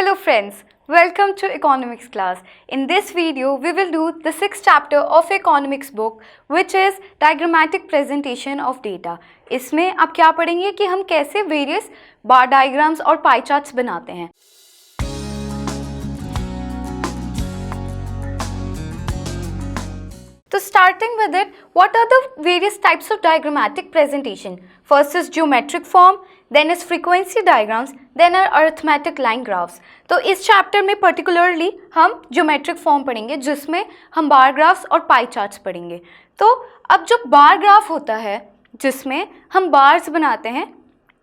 Hello friends, welcome to economics class. In this video, we will do the 6th chapter of economics book which is diagrammatic presentation of data. इसमें आप क्या पढ़ेंगे कि हम कैसे various bar diagrams और pie charts बनाते हैं. So starting with it, what are the various types of diagrammatic presentation? First is geometric form, then is frequency diagrams, then are arithmetic line graphs. तो इस चैप्टर में particularly हम geometric form पढ़ेंगे जिसमें हम bar graphs और pie charts पढ़ेंगे. तो अब जो bar graph होता है जिसमें हम bars बनाते हैं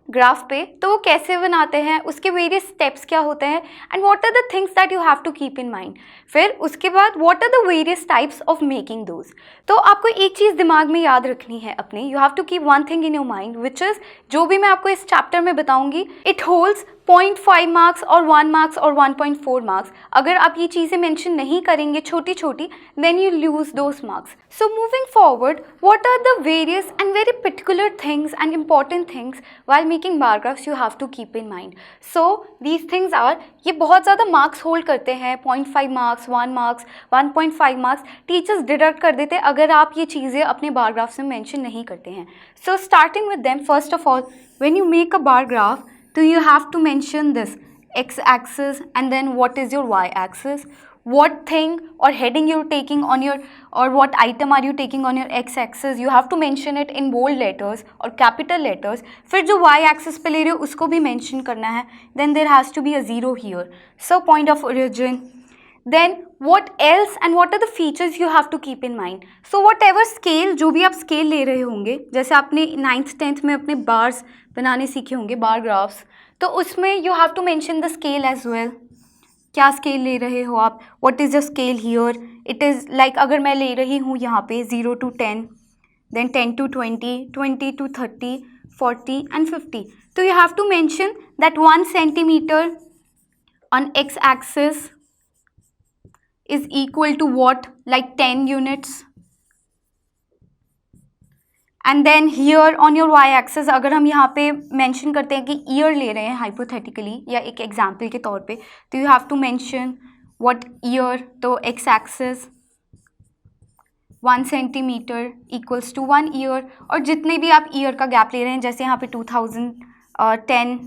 ग्राफ पे, तो वो कैसे बनाते हैं, उसके वेरियस स्टेप्स क्या होते हैं and what are the things that you have to keep in mind. फिर उसके बाद what are the various types of making those. तो आपको एक चीज़ दिमाग में याद रखनी है अपने, you have to keep one thing in your mind which is जो भी मैं आपको इस चैप्टर में बताऊंगी इट होल्ड्स 0.5 मार्क्स और 1 मार्क्स और 1.4 मार्क्स. अगर आप ये चीज़ें मेंशन नहीं करेंगे छोटी छोटी then you lose those marks. So moving forward, what are the various and very particular things and important things while making bar graphs you have to keep in mind. So these things are, ये बहुत ज़्यादा marks hold करते हैं, 0.5 marks, 1 marks, 1.5 marks teachers deduct कर देते हैं अगर आप ये चीज़ें अपने बार ग्राफ्स में मेंशन नहीं करते हैं. So starting with them, first of all when you make a bar graph, so you have to mention this x-axis and then what is your y-axis, what thing or heading you're taking on your or what item are you taking on your x-axis, you have to mention it in bold letters or capital letters. फिर जो y-axis पे ले रहे हो उसको भी mention करना है. Then there has to be a zero here, so point of origin. Then what else and what are the features you have to keep in mind. So whatever scale, जो भी आप scale ले रहे होंगे, जैसे आपने 9th 10th में अपने bars बनाने सीखे होंगे बार ग्राफ्स, तो उसमें you have to mention the scale as well. क्या स्केल ले रहे हो आप, what is the scale here. It is like अगर मैं ले रही हूँ यहाँ पे 0 to 10, then 10 to 20, 20 to 30, 40 and 50. तो you have to mention that 1 centimetre on X axis is equal to what, like 10 units. And then here on your Y axis, अगर हम यहाँ पे मेंशन करते हैं कि ईयर ले रहे हैं हाइपोथेटिकली या एक एग्जाम्पल के तौर पे, तो you have to mention what year. तो X axis 1 centimetre equals to 1 year, और जितने भी आप ईयर का गैप ले रहे हैं, जैसे यहाँ पे 2010,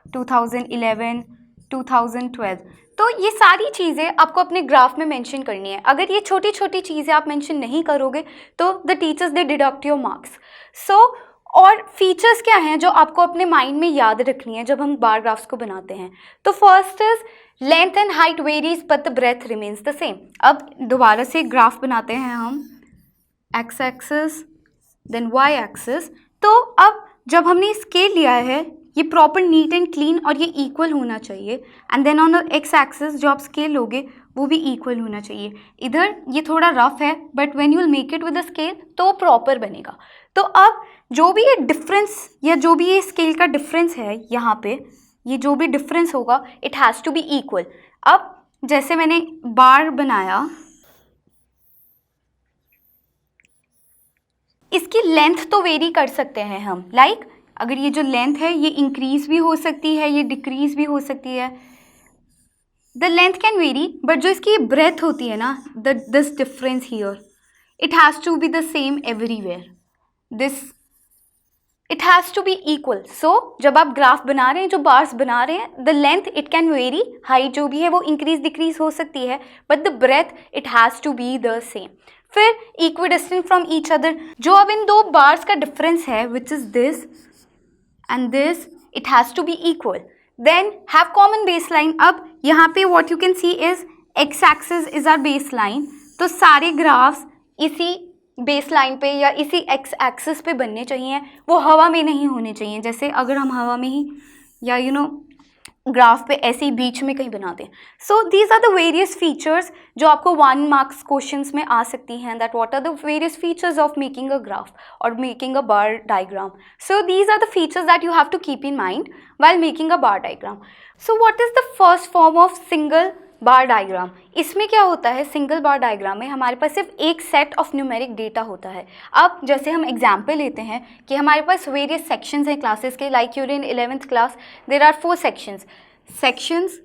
2011, 2012, तो ये सारी चीज़ें आपको अपने ग्राफ में मेंशन करनी है. अगर ये छोटी छोटी चीज़ें आप मेंशन नहीं करोगे तो the teachers they deduct your marks. So और फीचर्स क्या हैं जो आपको अपने माइंड में याद रखनी है जब हम बार ग्राफ्स को बनाते हैं. तो first is length and height varies but the breadth remains the same. अब दोबारा से ग्राफ बनाते हैं हम, X axis then Y axis. तो अब जब हमने स्केल लिया है ये प्रॉपर नीट एंड क्लीन और ये इक्वल होना चाहिए. And then on X axis जो आप स्केल लोगे वो भी इक्वल होना चाहिए. इधर ये थोड़ा रफ है but when you will make it with the scale तो प्रॉपर बनेगा. तो अब जो भी ये डिफरेंस या जो भी ये स्केल का डिफरेंस है यहाँ पे, ये जो भी डिफरेंस होगा it has to be equal. अब जैसे मैंने बार बनाया, इसकी लेंथ तो वेरी कर सकते हैं हम, लाइक अगर ये जो लेंथ है ये इंक्रीज भी हो सकती है, ये डिक्रीज भी हो सकती है. The length can vary but जो इसकी ब्रेथ होती है ना, this difference here it has to be the same everywhere. This it has to be equal. So जब आप ग्राफ बना रहे हैं, जो बार्स बना रहे हैं, the length it can vary, height जो भी है वो इंक्रीज डिक्रीज हो सकती है, but the breadth it has to be the same. फिर इक्विडिस्टेंट फ्रॉम ईच अदर, जो अब इन दो बार्स का डिफरेंस है which is this and this, it has to be equal. Then have common baseline. अब यहाँ पे what you can see is x axis is our baseline. तो सारे ग्राफ्स इसी बेसलाइन पे या इसी x axis पे बनने चाहिए, वो हवा में नहीं होने चाहिए. जैसे अगर हम हवा में ही या ग्राफ पे ऐसे ही बीच में कहीं बनाते हैं. So these are the various features जो आपको 1 मार्क्स क्वेश्चंस में आ सकती हैं, that what are the various features of making a graph और making a bar diagram. So these are the features that you have to keep in mind while making a bar diagram. So what is the first form of single bar diagram. इसमें क्या होता है, single bar diagram में हमारे पास सिर्फ एक set of numeric data होता है. अब जैसे हम एग्जाम्पल लेते हैं कि हमारे पास वेरियस सेक्शंस हैं क्लासेस के, like your in 11th class there are 4 sections.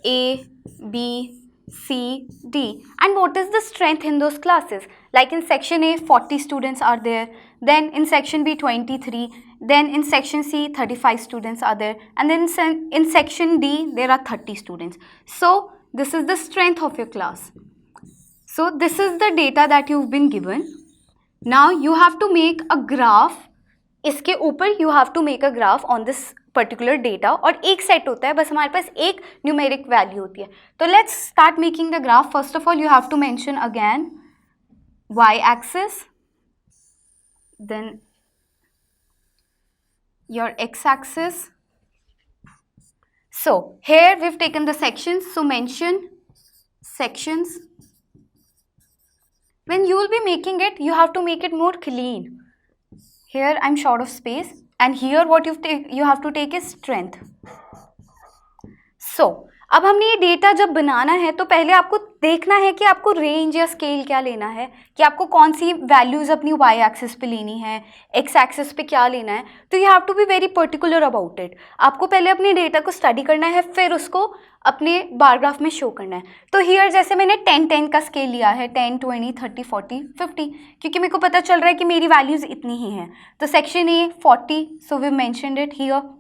A, B, C, D. And what is the strength in those classes? Like in section A, 40 students are there. Then in section B, 23. Then in section C, 35 students are there. And then in section D, there are 30 students. So this is the strength of your class. So this is the data that you've been given. Now you have to make a graph. इसके ऊपर you have to make a graph on this particular data. और एक set होता है, बस हमारे पास एक numeric value होती है. तो let's start making the graph. First of all, you have to mention again y-axis, then your x-axis. So here we've taken the sections. So mention sections. When you will be making it, you have to make it more clean. Here I'm short of space, and here what you have to take is strength. So अब हमने ये data जब बनाना है तो पहले आपको देखना है कि आपको रेंज या स्केल क्या लेना है, कि आपको कौन सी वैल्यूज़ अपनी वाई एक्सिस पे लेनी है, एक्स एक्सिस पे क्या लेना है. तो you have to be very particular about it. आपको पहले अपने डेटा को स्टडी करना है, फिर उसको अपने बार ग्राफ में शो करना है. तो हियर जैसे मैंने 10-10 का स्केल लिया है, 10, 20, 30, 40, 50, क्योंकि मेरे को पता चल रहा है कि मेरी वैल्यूज़ इतनी ही हैं. तो section A 40, so we mentioned it here.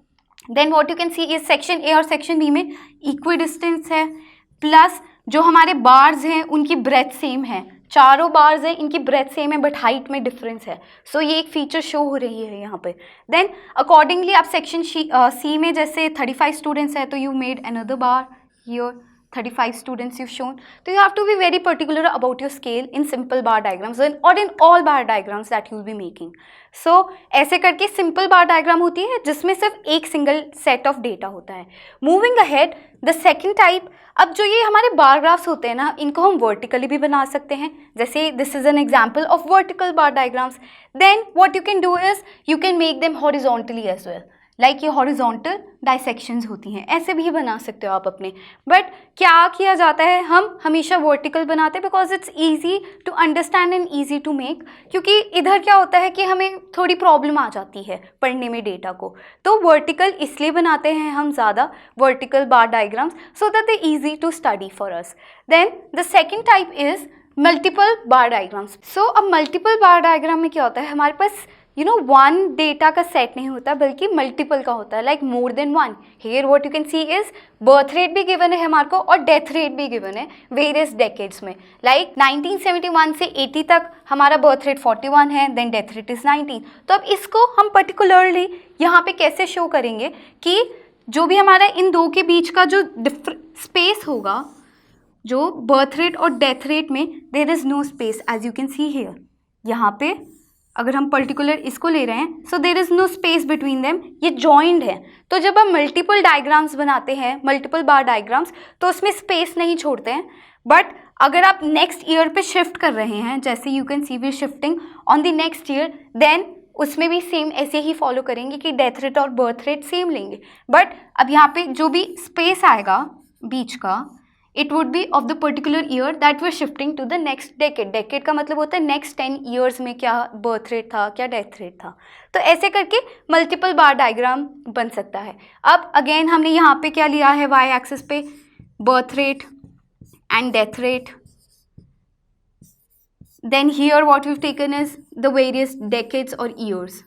Then what you can see is section A और सेक्शन बी में इक्वी डिस्टेंस है, प्लस जो हमारे बार्स हैं उनकी ब्रेथ सेम है. चारों बार्स हैं, इनकी ब्रेथ सेम है, बट हाइट में डिफरेंस है. सो ये एक फीचर शो हो रही है यहाँ पे. देन अकॉर्डिंगली आप सेक्शन सी में जैसे 35 स्टूडेंट्स है तो you made another bar here 35 students you've shown. So you have to be very particular about your scale in simple bar diagrams or in all bar diagrams that you'll be making. So ऐसे करके simple bar diagram होती है जिसमें सिर्फ एक single set of data होता है. Moving ahead, the second type, अब जो ये हमारे bar graphs होते हैं ना, इनको हम vertically भी बना सकते हैं. जैसे this is an example of vertical bar diagrams. Then what you can do is you can make them horizontally as well. Like ये हॉरिजॉन्टल डाइसेक्शंस होती हैं, ऐसे भी बना सकते हो आप अपने. बट क्या किया जाता है, हम हमेशा वर्टिकल बनाते हैं because it's easy to understand and easy to make. क्योंकि इधर क्या होता है कि हमें थोड़ी प्रॉब्लम आ जाती है पढ़ने में डेटा को, तो वर्टिकल इसलिए बनाते हैं हम ज़्यादा vertical bar diagrams so that they easy to study for us. Then the second type is multiple bar diagrams. So अब मल्टीपल बार डायग्राम में क्या होता है, हमारे पास वन डेटा का सेट नहीं होता बल्कि मल्टीपल का होता है, like more than one. Here what you can see is birth rate भी गिवन है हमारे को और डेथ रेट भी गिवन है वेरियस डेकेड्स में. लाइक 1971 से 80 तक हमारा बर्थ रेट 41 है, देन डेथ रेट इज़ 19. तो अब इसको हम पर्टिकुलरली यहाँ पे कैसे शो करेंगे कि जो भी हमारा इन दो के बीच का जो स्पेस होगा, जो बर्थ रेट और डेथ रेट में there is no space as you can see here. यहाँ पे अगर हम पर्टिकुलर इसको ले रहे हैं so there is no space between them, ये जॉइंड है. तो जब हम मल्टीपल डायग्राम्स बनाते हैं, मल्टीपल बार डायग्राम्स, तो उसमें स्पेस नहीं छोड़ते हैं. बट अगर आप नेक्स्ट ईयर पे शिफ्ट कर रहे हैं, जैसे you can see we shifting on the next year, then उसमें भी सेम ऐसे ही फॉलो करेंगे कि डेथ रेट और बर्थ रेट सेम लेंगे. बट अब यहाँ पे जो भी स्पेस आएगा बीच का, it would be of the particular year that we are shifting to the next decade. Decade का मतलब होता है नेक्स्ट 10 ईयर्स में क्या बर्थ रेट था, क्या डेथ रेट था. तो ऐसे करके मल्टीपल बार डायग्राम बन सकता है. अब अगेन हमने यहाँ पे क्या लिया है, वाई एक्सिस पे birth rate and death rate. Then here what we have taken is the various decades और ईयर्स.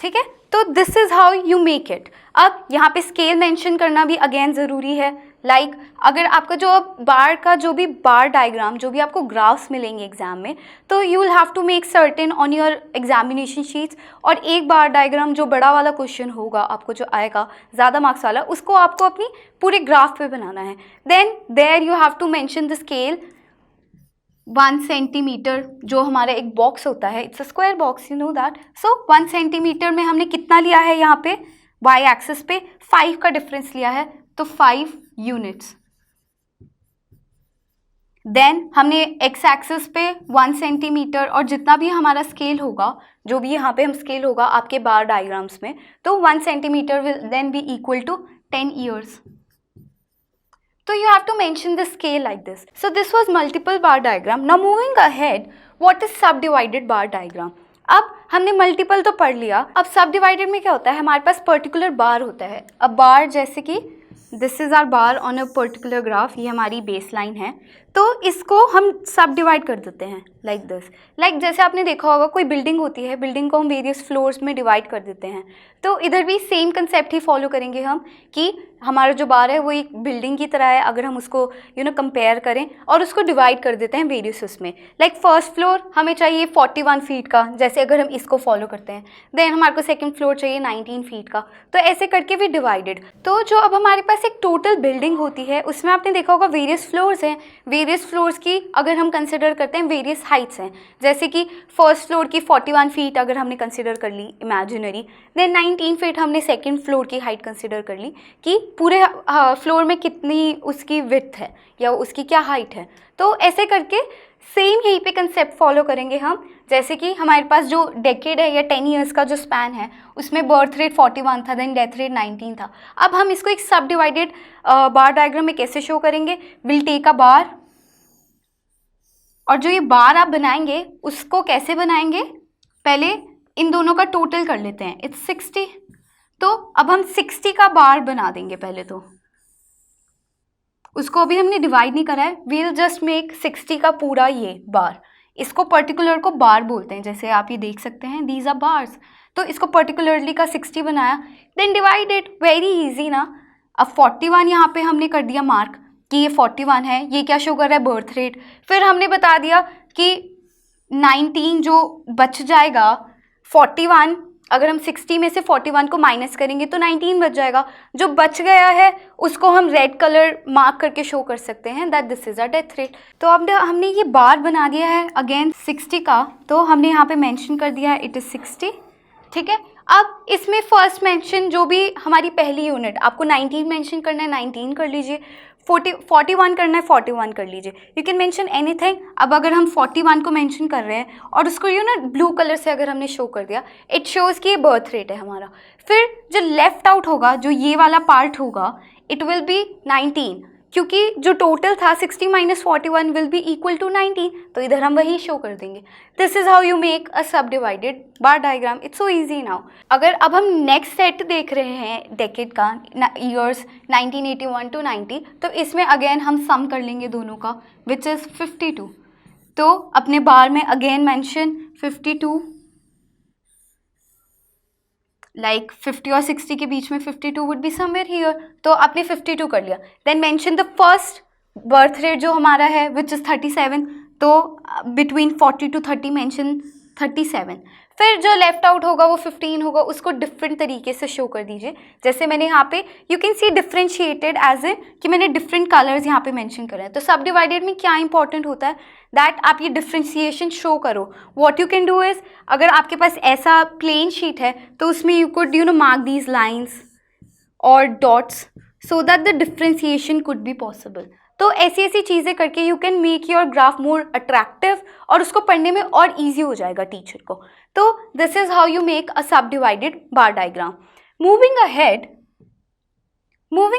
ठीक है, तो this is how you make it. अब यहाँ पे स्केल मेंशन करना भी अगेन ज़रूरी है. लाइक अगर आपका जो बार का जो भी बार डायग्राम, जो भी आपको ग्राफ्स मिलेंगे एग्जाम में, तो you will have to make certain on your examination sheets. और एक बार डायग्राम जो बड़ा वाला क्वेश्चन होगा आपको जो आएगा ज़्यादा मार्क्स वाला, उसको आपको अपनी पूरे ग्राफ पे बनाना है. Then there you have to mention the scale 1 centimetre. जो हमारा एक बॉक्स होता है, it's a square box, you know that. So 1 centimetre में हमने कितना लिया है, यहाँ पे वाई एक्सिस पे 5 का डिफरेंस लिया है, तो 5 यूनिट्स. देन हमने एक्स एक्सिस पे 1 सेंटीमीटर और जितना भी हमारा स्केल होगा, जो भी यहाँ पे हम स्केल होगा आपके बार डायग्राम्स में, तो 1 centimetre will then be equal to 10 years. So you have to mention the scale like this. So this was multiple bar diagram. Now moving ahead, what is subdivided bar diagram? अब हमने multiple तो पढ़ लिया. अब सबडिवाइडेड में क्या होता है, हमारे पास पर्टिकुलर बार होता है. अब बार जैसे कि this is are bar on a particular graph, ये हमारी बेस लाइन है। तो इसको हम सब डिवाइड कर देते हैं लाइक दिस। लाइक जैसे आपने देखा होगा कोई बिल्डिंग होती है, बिल्डिंग को हम वेरियस फ्लोर्स में डिवाइड कर देते हैं। तो इधर भी सेम कंसेप्ट ही फॉलो करेंगे हम कि हमारा जो बार है वो एक बिल्डिंग की तरह है, अगर हम उसको कंपेयर करें और उसको डिवाइड कर देते हैं वेरियस उसमें। लाइक फर्स्ट फ्लोर हमें चाहिए 41 फीट का, जैसे अगर हम इसको फॉलो करते हैं। देन हमारे को सेकंड फ्लोर चाहिए 19 फीट का, तो ऐसे करके भी डिवाइडेड। तो जो अब हमारे पास एक टोटल बिल्डिंग होती है उसमें आपने देखा होगा वेरियस फ्लोर्स हैं। वेरियस फ्लोर्स की अगर हम कंसिडर करते हैं वेरियस हाइट्स हैं, जैसे कि फर्स्ट फ्लोर की 41 फीट अगर हमने कंसिडर कर ली इमेजिनरी, देन 19 फीट हमने सेकंड फ्लोर की हाइट कंसिडर कर ली कि पूरे फ्लोर में कितनी उसकी विड्थ है या उसकी क्या हाइट है। तो ऐसे करके सेम यहीं पे कंसेप्ट फॉलो करेंगे हम। जैसे कि हमारे पास जो डेकेड है या 10 ईयर्स का जो स्पैन है उसमें बर्थ रेट 41 था, देन डेथ रेट 19 था। अब हम इसको एक सब डिवाइडेड बार डायग्राम में कैसे शो करेंगे? विल टेक अ बार, और जो ये बार आप बनाएंगे उसको कैसे बनाएंगे? पहले इन दोनों का टोटल कर लेते हैं, इट्स 60। तो अब हम 60 का बार बना देंगे। पहले तो उसको अभी हमने डिवाइड नहीं करा है, वील जस्ट मेक 60 का पूरा ये बार। इसको पर्टिकुलर को बार बोलते हैं, जैसे आप ये देख सकते हैं दीज आर बार्स। तो इसको पर्टिकुलरली का 60 बनाया, देन डिवाइडेड, वेरी इजी ना। अब 41 यहाँ पे हमने कर दिया मार्क कि ये 41 है। ये क्या शो कर रहा है? Birth rate. फिर हमने बता दिया कि 19 जो बच जाएगा, 41 अगर हम 60 में से 41 को माइनस करेंगे तो 19 बच जाएगा। जो बच गया है उसको हम रेड कलर मार्क करके शो कर सकते हैं that this is a death rate. तो अब हमने ये बार बना दिया है अगेन 60 का, तो हमने यहाँ पे मेंशन कर दिया है इट इज़ 60। ठीक है, अब इसमें फर्स्ट मेंशन जो भी हमारी पहली यूनिट, आपको 19 मेंशन करना है 19 कर लीजिए, 41 करना है 41 कर लीजिए, यू कैन मेंशन एनीथिंग। अब अगर हम 41 को मेंशन कर रहे हैं और उसको ब्लू कलर से अगर हमने शो कर दिया, इट शोज़ कि ये बर्थ रेट है हमारा। फिर जो लेफ्ट आउट होगा, जो ये वाला पार्ट होगा, इट विल बी 19, क्योंकि जो टोटल था 60 minus 41 will be equal to 19, तो इधर हम वही शो कर देंगे। This is how you make a sub divided bar diagram. It's so easy now. अगर अब हम नेक्स्ट सेट देख रहे हैं डेकेड का, ईयर्स 1981 टू 90, तो इसमें अगेन हम सम कर लेंगे दोनों का, विच इज़ 52। तो अपने बार में अगेन मेंशन 52, लाइक 50 और 60 के बीच में 52 वुड बी समवेयर हियर। तो आपने 52 कर लिया, then mention the first birth rate जो हमारा है विच इज़ 37। तो बिटवीन 40 टू 30 मेंशन 37। फिर जो लेफ्ट आउट होगा वो 15 होगा, उसको डिफरेंट तरीके से शो कर दीजिए। जैसे मैंने यहाँ पे you can see differentiated as A कि मैंने डिफरेंट कलर्स यहाँ पे मेंशन करे हैं। तो सब डिवाइडेड में क्या इंपॉर्टेंट होता है दैट आप ये डिफ्रेंशिएशन शो करो। What you can do is, अगर आपके पास ऐसा प्लेन शीट है तो उसमें you could mark these lines और dots so that the differentiation could be possible. तो ऐसी ऐसी चीज़ें करके you can make your graph more attractive और उसको पढ़ने में और ईजी हो जाएगा टीचर को। तो this is how you make a sub divided bar diagram. Moving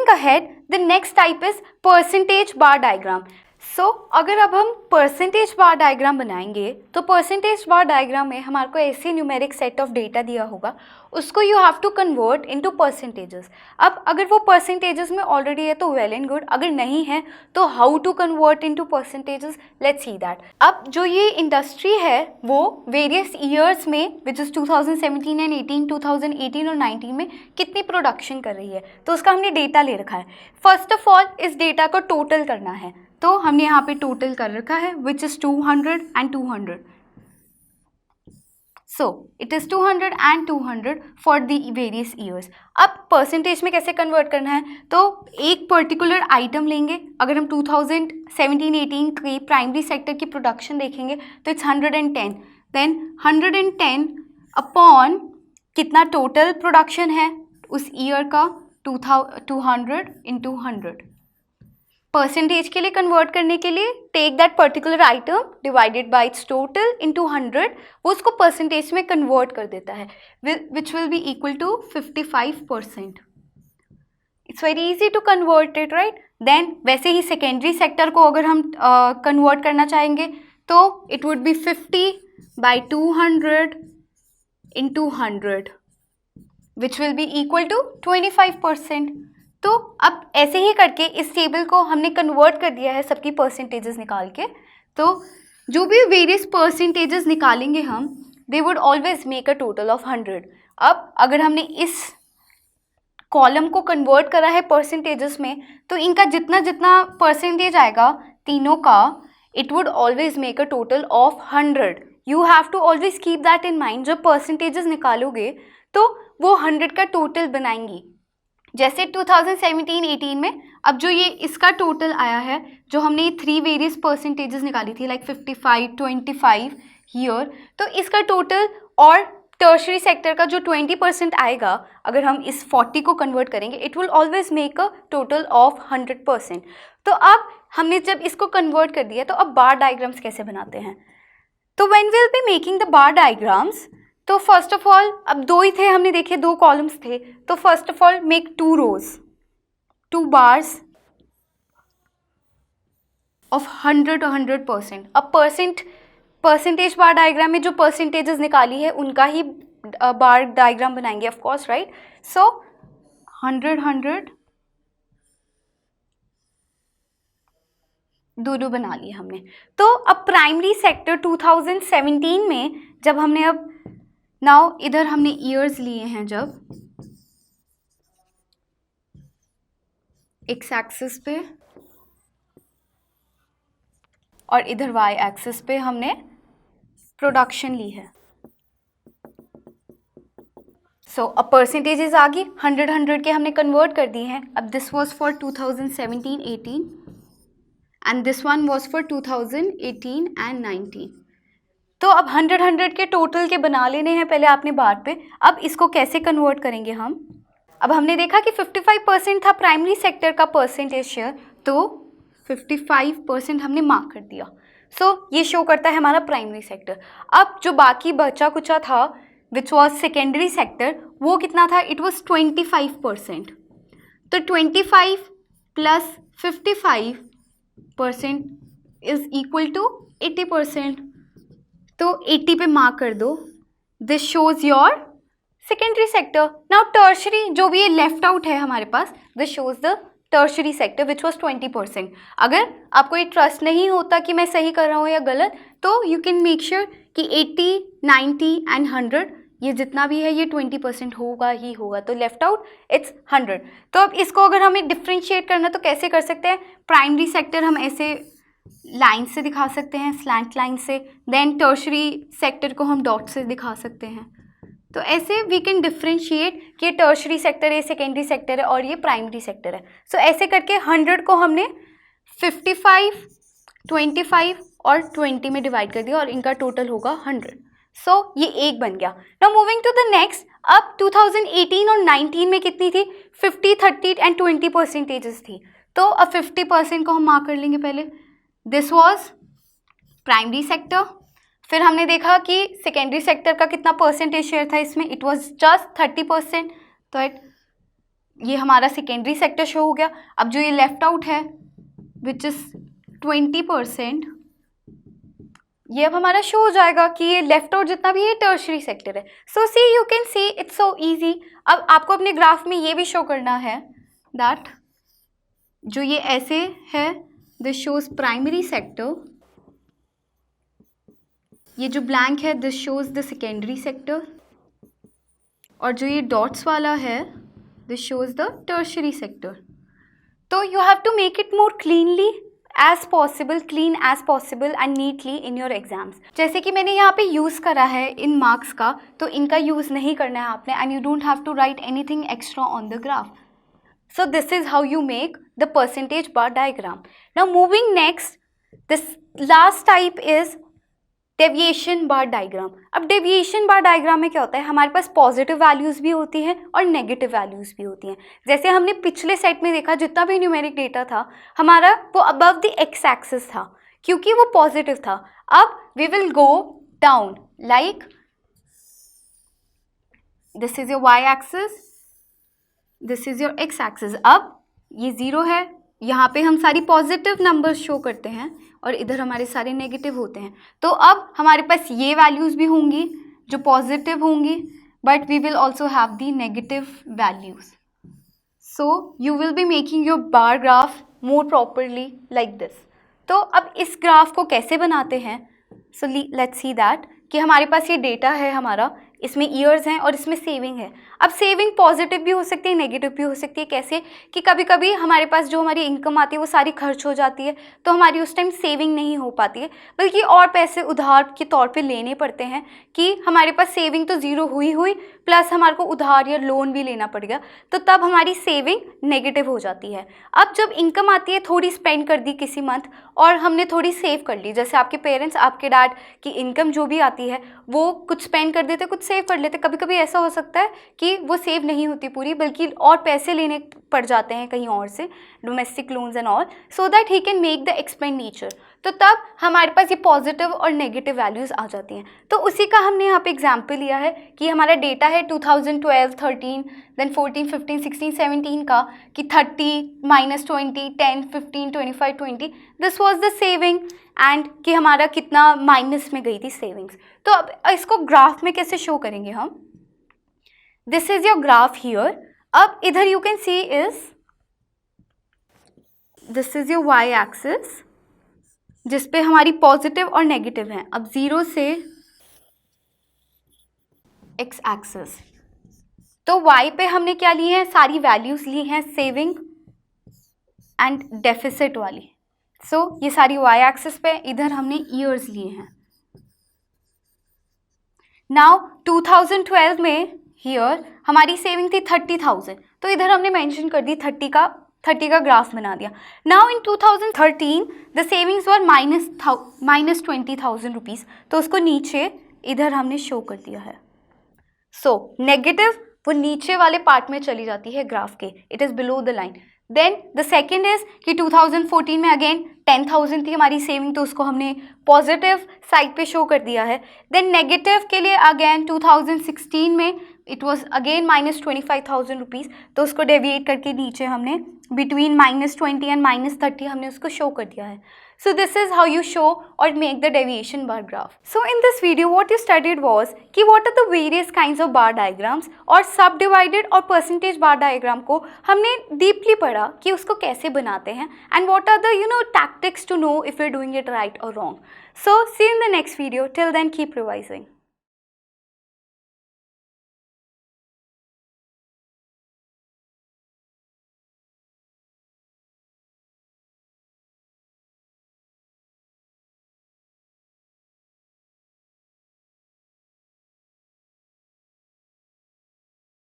ahead the next type is percentage bar diagram. So अगर अब हम परसेंटेज बार डायग्राम बनाएंगे तो परसेंटेज बार डायग्राम में हमारे को ऐसे न्यूमेरिक सेट ऑफ डेटा दिया होगा, उसको you have to convert into percentages. अब अगर वो परसेंटेजेस में ऑलरेडी है तो वेल एंड गुड, अगर नहीं है तो how to convert into percentages, let's see that. अब जो ये इंडस्ट्री है वो वेरियस ईयर्स में विच इज़ 2017 एंड 18, 2018 और 19 में कितनी प्रोडक्शन कर रही है, तो उसका हमने डेटा ले रखा है। फर्स्ट ऑफ ऑल इस डेटा को टोटल करना है, तो हमने यहाँ पे टोटल कर रखा है which is 200 and 200। So it is 200 and 200 for the various years. अब परसेंटेज में कैसे कन्वर्ट करना है, तो एक पर्टिकुलर आइटम लेंगे। अगर हम 2017-18 की प्राइमरी सेक्टर की प्रोडक्शन देखेंगे तो इट्स 110, देन 110 अपॉन कितना टोटल प्रोडक्शन है उस ईयर का, 200 इंटू 100। परसेंटेज के लिए कन्वर्ट करने के लिए take that particular item divided by its total into 100, वो उसको परसेंटेज में कन्वर्ट कर देता है which will be equal to 55%। It's very easy to convert it, right. Then वैसे ही सेकेंडरी सेक्टर को अगर हम कन्वर्ट करना चाहेंगे तो it would be 50/200 into 100 which will be equal to 25%। तो अब ऐसे ही करके इस टेबल को हमने कन्वर्ट कर दिया है सबकी परसेंटेजेस निकाल के। तो जो भी वेरियस परसेंटेजेस निकालेंगे हम, they would always make a total of 100। अब अगर हमने इस कॉलम को कन्वर्ट करा है परसेंटेजेस में, तो इनका जितना जितना परसेंटेज आएगा तीनों का, it would always make a total of 100। You have to always keep that in mind. जब परसेंटेजेस निकालोगे तो वो 100 का टोटल बनाएंगी। जैसे 2017-18 में अब जो ये इसका टोटल आया है, जो हमने 3 वेरियस परसेंटेजेस निकाली थी लाइक 55, 25 हियर, तो इसका टोटल और टर्शरी सेक्टर का जो 20% आएगा, अगर हम इस 40 को कन्वर्ट करेंगे, it will always make a total of 100%। तो अब हमने जब इसको कन्वर्ट कर दिया, तो अब बार डायग्राम्स कैसे बनाते हैं? तो when will be making the bar diagrams, तो फर्स्ट ऑफ ऑल, अब 2 ही थे, हमने देखे 2 कॉलम्स थे, तो first of all make 2 rows, 2 bars of 100 और 100%। अब परसेंटेज बार डायग्राम में जो परसेंटेजेस निकाली है उनका ही बार डायग्राम बनाएंगे ऑफ कोर्स, राइट? सो 100 दोनों बना लिए हमने। तो अब प्राइमरी सेक्टर 2017 में जब हमने अब नाउ इधर हमने ईयर्स लिए हैं, जब एक्स एक्सिस पे और इधर वाई एक्सिस पे हमने प्रोडक्शन ली है। सो अब परसेंटेजेस आ गई, 100 के हमने कन्वर्ट कर दिए हैं। अब this was for 2017-18 and this one was for 2018 and 19। तो अब 100 के टोटल के बना लेने हैं पहले आपने बार पे। अब इसको कैसे कन्वर्ट करेंगे हम? अब हमने देखा कि 55% था प्राइमरी सेक्टर का परसेंटेज शेयर, तो 55% हमने मार्क कर दिया। सो ये शो करता है हमारा प्राइमरी सेक्टर। अब जो बाकी बचा कुचा था विच वॉज सेकेंडरी सेक्टर, वो कितना था? It was 25%। तो 25 प्लस 55% इज इक्वल टू 80%। तो 80 पे मार्क कर दो। This shows your secondary sector. Now tertiary, जो भी ये लेफ्ट आउट है हमारे पास, this shows the tertiary sector which was 20%। अगर आपको ये ट्रस्ट नहीं होता कि मैं सही कर रहा हूँ या गलत, तो यू कैन मेक श्योर कि 80, 90 एंड 100 ये जितना भी है ये 20% होगा ही होगा। तो लेफ्ट आउट इट्स 100। तो अब इसको अगर हमें डिफ्रेंशिएट करना तो कैसे कर सकते हैं? प्राइमरी सेक्टर हम ऐसे लाइन से दिखा सकते हैं, स्लैंट लाइन से। देन टर्शरी सेक्टर को हम डॉट से दिखा सकते हैं। तो ऐसे वी कैन डिफ्रेंशिएट कि टर्शरी सेक्टर है, सेकेंडरी सेक्टर है और ये प्राइमरी सेक्टर है। सो ऐसे करके 100 को हमने 55, 25 और 20 में डिवाइड कर दिया और इनका टोटल होगा 100। सो ये एक बन गया। Now moving to the next. अब 2018 और 19 में कितनी थी? 50, 30 एंड 20 परसेंटेजेस थी। तो अब 50% को हम मार्क कर लेंगे पहले। This was primary sector. फिर हमने देखा कि सेकेंडरी सेक्टर का कितना परसेंटेज शेयर था इसमें, इट वॉज जस्ट 30%। तो ये हमारा सेकेंडरी सेक्टर शो हो गया। अब जो ये लेफ्ट आउट है विच इज़ 20%, ये अब हमारा शो हो जाएगा कि ये लेफ्ट आउट जितना भी है टर्शरी सेक्टर है। So see, you can see it's so easy. अब आपको अपने ग्राफ में ये भी शो करना है दैट जो ये ऐसे है, दिस शोज प्राइमरी सेक्टर, ये जो ब्लैंक है this shows the secondary sector, और जो ये डॉट्स वाला है this shows the tertiary sector. तो you have to make it more cleanly as possible, clean as possible and neatly in your exams। जैसे कि मैंने यहाँ पे यूज़ करा है इन मार्क्स का, तो इनका यूज़ नहीं करना है आपने, and you don't have to write anything extra on the graph। So this is how you make the percentage bar diagram। Now moving next, this last type is deviation bar diagram. अब deviation बार diagram में क्या होता है? हमारे पास positive values भी होती हैं और नेगेटिव वैल्यूज़ भी होती हैं। जैसे हमने पिछले सेट में देखा, जितना भी न्यूमेरिक डेटा था हमारा वो अबव द एक्स एक्सिस था क्योंकि वो पॉजिटिव था। अब we will go down like this is your Y axis, this is your X axis. अब ये 0 है, यहाँ पे हम सारी पॉजिटिव नंबर्स शो करते हैं और इधर हमारे सारे नेगेटिव होते हैं। तो अब हमारे पास ये वैल्यूज़ भी होंगी जो पॉजिटिव होंगी, but we will also have the negative values. So you will be making your bar graph more properly like this. तो अब इस ग्राफ को कैसे बनाते हैं? So let's see that कि हमारे पास ये डेटा है हमारा, इसमें ईयर्स हैं और इसमें सेविंग है. अब सेविंग पॉजिटिव भी हो सकती है, नेगेटिव भी हो सकती है. कैसे कि कभी कभी हमारे पास जो हमारी इनकम आती है वो सारी खर्च हो जाती है, तो हमारी उस टाइम सेविंग नहीं हो पाती है, बल्कि और पैसे उधार के तौर पे लेने पड़ते हैं कि हमारे पास सेविंग तो ज़ीरो हुई प्लस हमारे को उधार या लोन भी लेना पड़ेगा, तो तब हमारी सेविंग नेगेटिव हो जाती है. अब जब इनकम आती है, थोड़ी स्पेंड कर दी किसी मंथ और हमने थोड़ी सेव कर ली, जैसे आपके पेरेंट्स, आपके डैड की इनकम जो भी आती है वो कुछ स्पेंड कर देते, कुछ सेव कर लेते. कभी कभी ऐसा हो सकता है कि वो सेव नहीं होती पूरी, बल्कि और पैसे लेने पड़ जाते हैं कहीं और से, domestic loans and all, so that he can make the expenditure. तो तब हमारे पास ये पॉजिटिव और नेगेटिव वैल्यूज़ आ जाती हैं. तो उसी का हमने यहाँ पे एग्जाम्पल लिया है कि हमारा डेटा है 2012, 13, देन 14, 15, 16, 17 का, कि 30, -20, 10, 15, 25, 20, this was the saving, and कि हमारा कितना माइनस में गई थी सेविंग्स. तो अब इसको ग्राफ में कैसे शो करेंगे हम? This is your graph here. अब इधर you can see this is your Y axis, जिस पे हमारी पॉजिटिव और नेगेटिव हैं. अब 0 से एक्स एक्सिस, तो y पे हमने क्या ली है? सारी वैल्यूज ली हैं सेविंग एंड डेफिसिट वाली. सो ये सारी y एक्सिस पे, इधर हमने ईयर्स लिए हैं. नाउ 2012 में हियर हमारी सेविंग थी 30,000, तो इधर हमने मेंशन कर दी 30 का ग्राफ बना दिया. Now in 2013 the savings were -20,000 rupees, तो उसको नीचे इधर हमने शो कर दिया है. सो नेगेटिव वो नीचे वाले पार्ट में चली जाती है ग्राफ के, it is below the line. Then the second is कि 2014 में अगेन 10,000 थी हमारी सेविंग, तो उसको हमने पॉजिटिव साइड पे शो कर दिया है. देन नेगेटिव के लिए अगेन 2016 में इट वॉज अगेन -25,000 रुपीज़, तो उसको डेविएट करके नीचे हमने बिटवीन -20 एंड -30 हमने उसको शो कर दिया है. So this is how you show or make the deviation bar graph. So in this video what you studied was कि what are the various kinds of bar diagrams, और subdivided और percentage bar diagram को हमने deeply पढ़ा कि उसको कैसे बनाते हैं, and what are the tactics to know if you're doing it right or wrong. So see you in the next video. Till then keep revising.